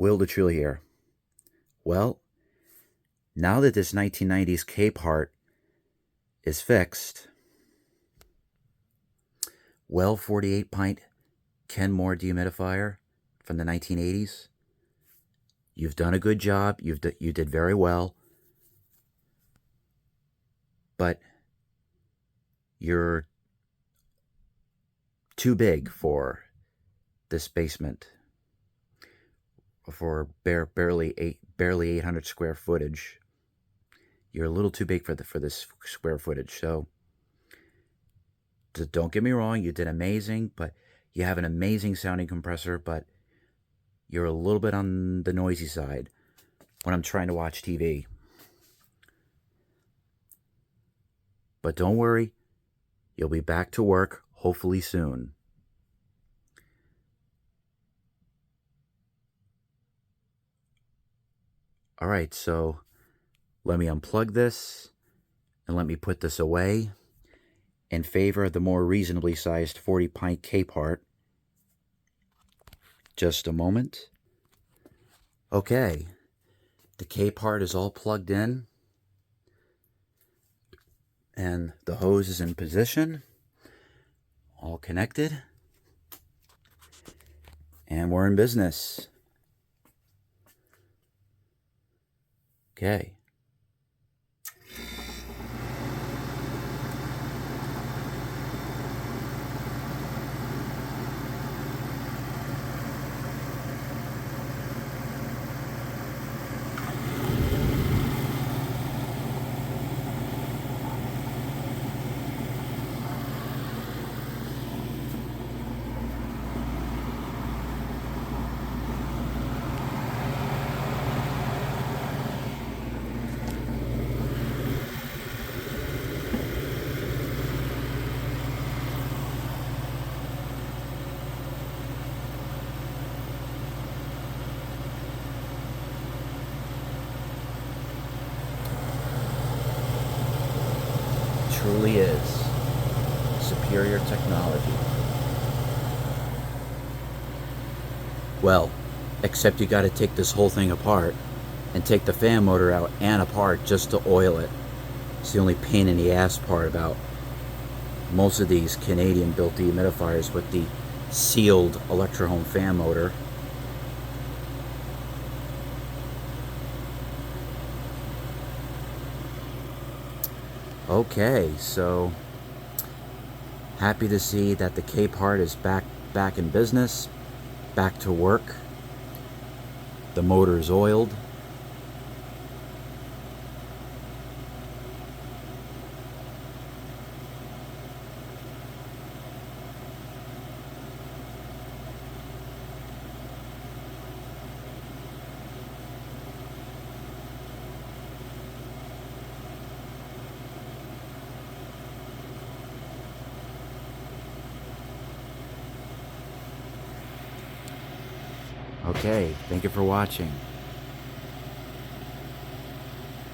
Will the Truly here. Well, now that this 1990s Capehart is fixed, 48 pint Kenmore dehumidifier from the 1980s. You've done a good job. You did very well. But you're too big for this basement. For barely 800 square footage. You're a little too big for this square footage. So don't get me wrong, you did amazing, but you have an amazing sounding compressor, but you're a little bit on the noisy side when I'm trying to watch TV. But don't worry, you'll be back to work hopefully soon. All right, so let me unplug this and let me put this away in favor of the more reasonably sized 40 pint Capehart. Just a moment. Okay, the Capehart is all plugged in and the hose is in position, all connected, and we're in business. Okay. Truly is superior technology. Well, except you got to take this whole thing apart and take the fan motor out and apart just to oil it. It's the only pain in the ass part about most of these Canadian built dehumidifiers with the sealed Electrohome fan motor. Okay, so happy to see that the Capehart is back in business, back to work. The motor is oiled. Okay, thank you for watching.